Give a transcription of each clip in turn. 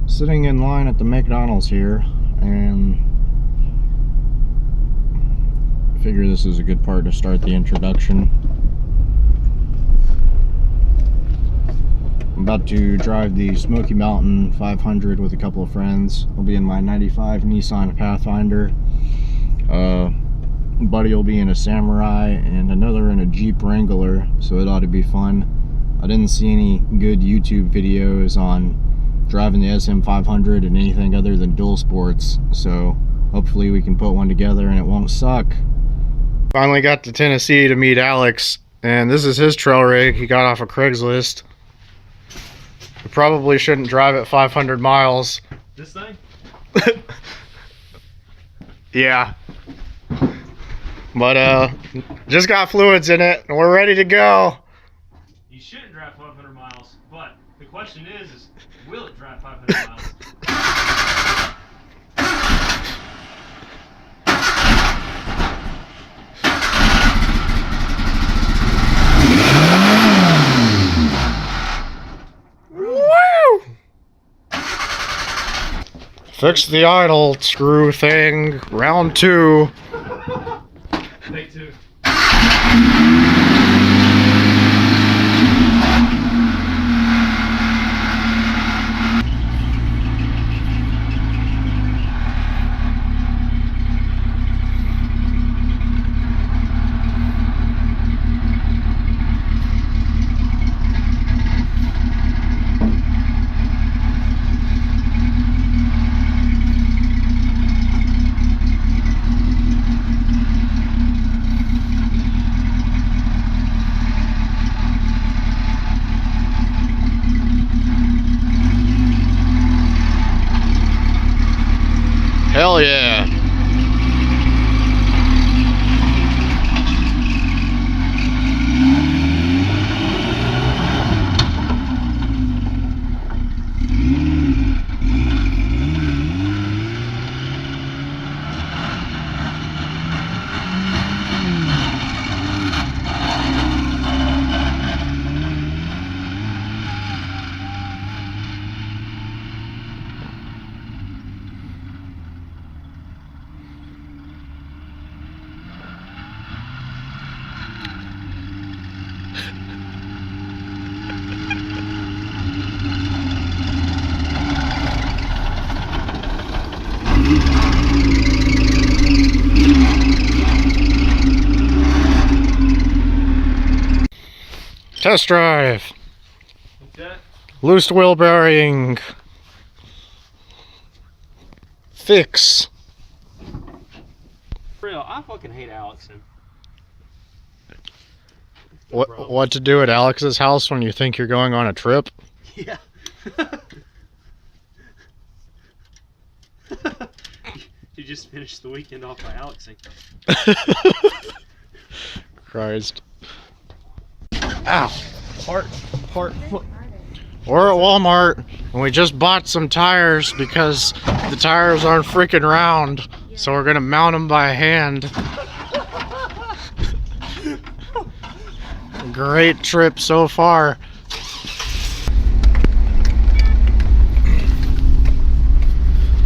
Sitting in line at the McDonald's here, and I figure this is a good part to start the introduction. I'm about to drive the Smoky Mountain 500 with a couple of friends. I'll be in my 95 Nissan Pathfinder. Buddy will be in a Samurai and another in a Jeep Wrangler, so it ought to be fun. I didn't see any good YouTube videos on driving the SM500 and anything other than dual sports, so hopefully we can put one together and it won't suck. Finally got to Tennessee to meet Alex, and this is his trail rig he got off of Craigslist. We probably shouldn't drive it 500 miles. This thing? Yeah. But just got fluids in it and we're ready to go. You shouldn't drive 500 miles, but the question is will it drive 500 miles? Woo! Fix the idle screw thing, round 2. Take 2. Hell yeah. Test drive. Okay. Loose wheel bearing. Fix. For real, I fucking hate Allison. What to do at Alex's house when you think you're going on a trip? Yeah. You just finished the weekend off by Alexing. Christ. Ow. Part. We're at Walmart and we just bought some tires because the tires aren't freaking round, so we're gonna mount them by hand. Great trip so far.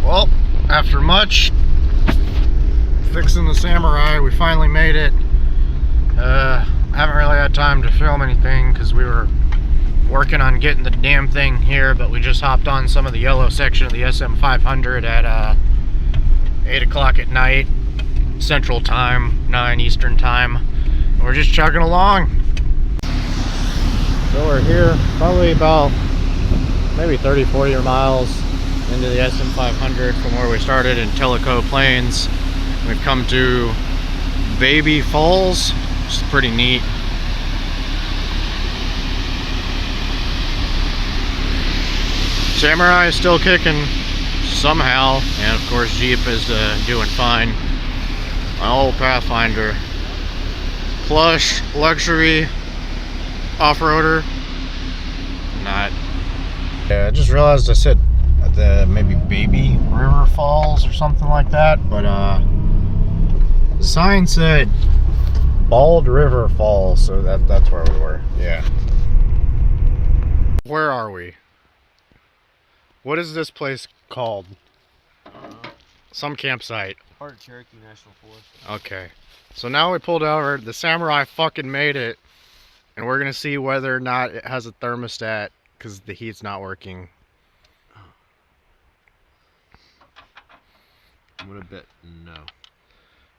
Well, after much fixing the Samurai, we finally made it. Haven't really had time to film anything because we were working on getting the damn thing here, but we just hopped on some of the yellow section of the SM500 at 8 o'clock at night, Central Time, 9 Eastern Time. And we're just chugging along. So we're here probably about maybe 30-40 miles into the SM500 from where we started in Tellico Plains. We've come to Baby Falls, which is pretty neat. Samurai is still kicking somehow, and of course Jeep is doing fine. My old Pathfinder, plush luxury off-roader. Not. Yeah, I just realized I said at the maybe Baby River Falls or something like that, but the sign said Bald River Falls, so that's where we were. Yeah. Where are we? What is this place called? Some campsite. Part of Cherokee National Forest. Okay. So now we pulled over. The Samurai fucking made it. And we're going to see whether or not it has a thermostat because the heat's not working. I'm going to bet no.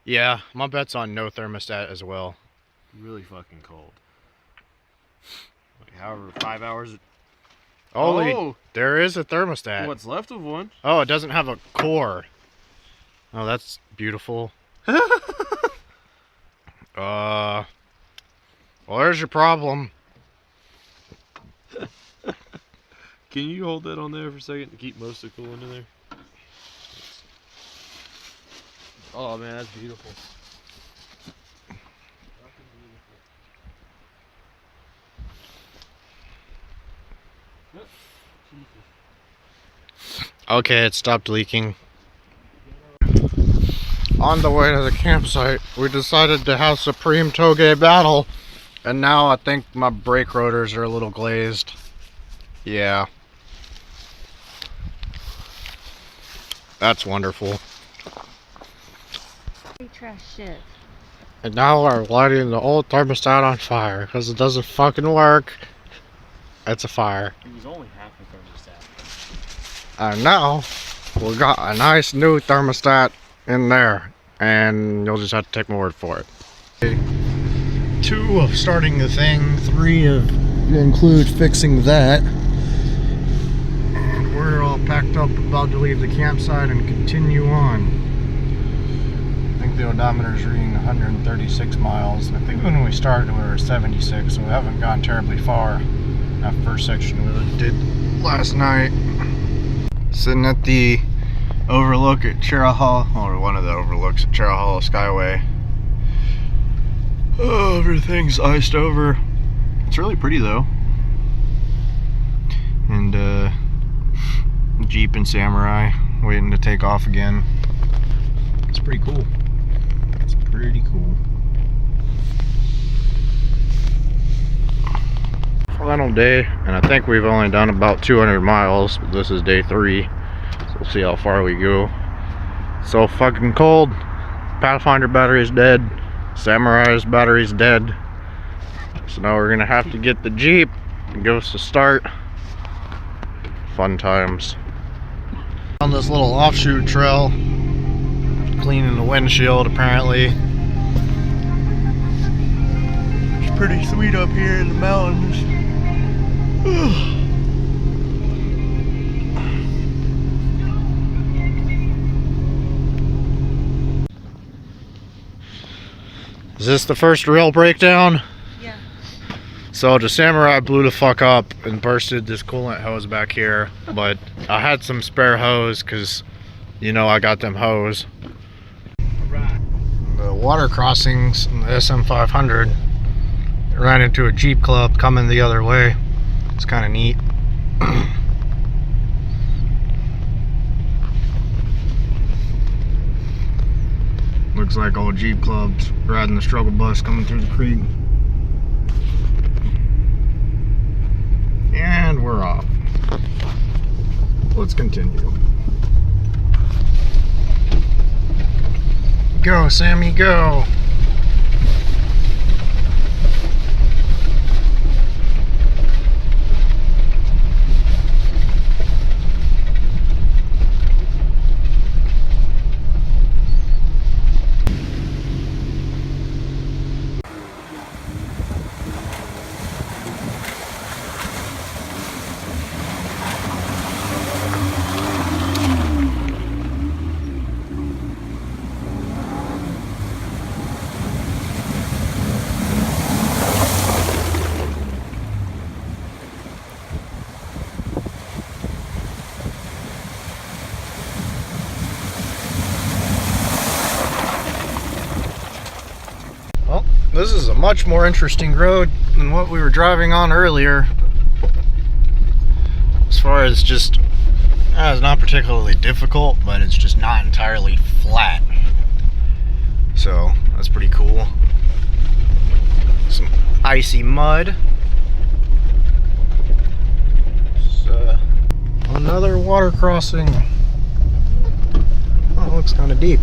Yeah, my bet's on no thermostat as well. Really fucking cold. Like, however, 5 hours. Oh, there is a thermostat. What's left of one? Oh, it doesn't have a core. Oh, that's beautiful. Well, there's your problem. Can you hold that on there for a second to keep most of the coolant in there? Oh man, that's beautiful. Okay, it stopped leaking. On the way to the campsite, we decided to have Supreme Toge battle, and now I think my brake rotors are a little glazed. Yeah. That's wonderful. Trash shit. And now we're lighting the old thermostat on fire because it doesn't fucking work. It's a fire. It was only half the thermostat. And now we got a nice new thermostat in there, and you'll just have to take my word for it. 2 of starting the thing, 3 of include fixing that. And we're all packed up, about to leave the campsite and continue on. I think the odometer's reading 136 miles. I think when we started we were 76, so we haven't gone terribly far. That first section we did last night. Sitting at the overlook at Cheraha, or one of the overlooks at Cheraha Skyway. Oh, everything's iced over. It's really pretty though. And Jeep and Samurai waiting to take off again. It's pretty cool. It's pretty cool. Final day, and I think we've only done about 200 miles, but this is day 3, so we'll see how far we go. So fucking cold. Pathfinder battery's dead. Samurai's battery's dead. So now we're gonna have to get the Jeep and give us a start. Fun times. On this little offshoot trail, cleaning the windshield apparently. It's pretty sweet up here in the mountains. Is this the first real breakdown? Yeah. So the Samurai blew the fuck up and bursted this coolant hose back here, but I had some spare hose because, you know, I got them hose. Right. The water crossings in the SM500 ran into a Jeep club coming the other way. It's kind of neat. Looks like old Jeep clubs riding the struggle bus coming through the creek. And we're off. Let's continue. Go, Sammy, go. Well, this is a much more interesting road than what we were driving on earlier. As far as just, it's not particularly difficult, but it's just not entirely flat. So that's pretty cool. Some icy mud. Another water crossing. Oh, it looks kind of deep.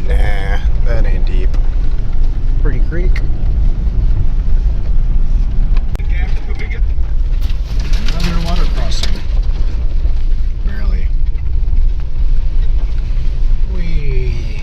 Nah, that ain't deep. Pretty creek. Another water crossing. Barely. Whee.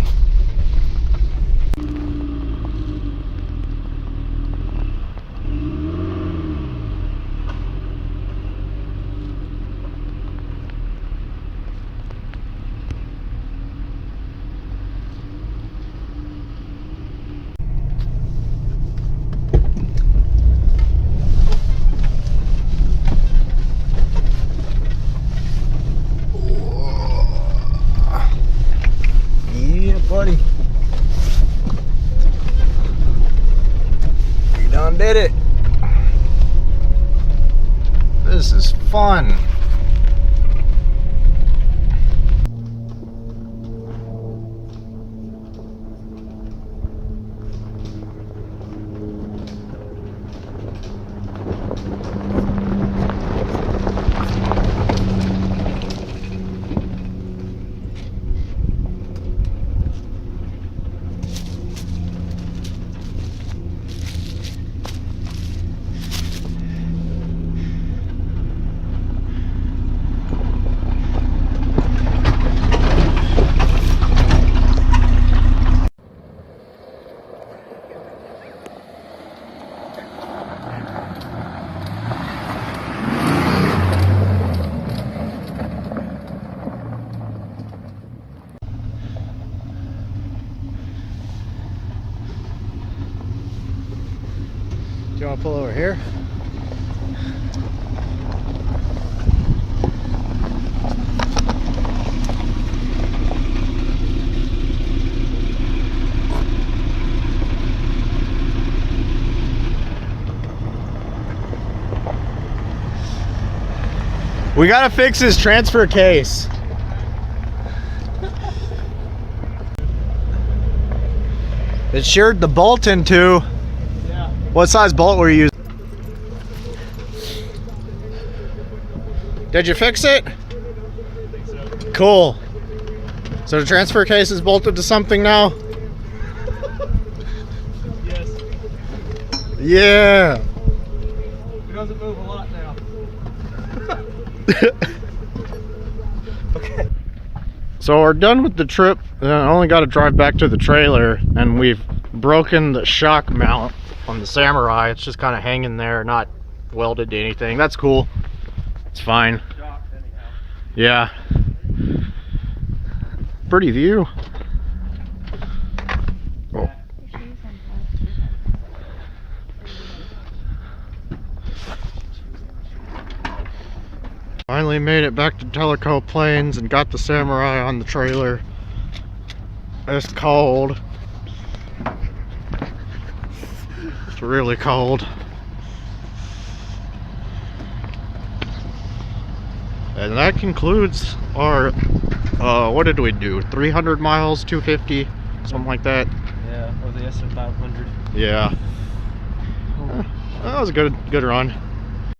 Yeah, buddy. We done did it. This is fun. Do you want to pull over here? We gotta fix his transfer case. It sheared the bolt in two. Yeah. What size bolt were you using? Did you fix it? I think so. Cool. So the transfer case is bolted to something now? Yes. Yeah. It doesn't move a lot now. Okay. So we're done with the trip. I only got to drive back to the trailer, and we've broken the shock mount on the Samurai. It's just kind of hanging there, not welded to anything. That's cool. It's fine. Shocked anyhow. Yeah. Pretty view. Oh. Finally made it back to Tellico Plains and got the Samurai on the trailer. It's cold. It's really cold. And that concludes our, what did we do? 300 miles, 250, something like that. Yeah, or the SM500. Yeah. That was a good run.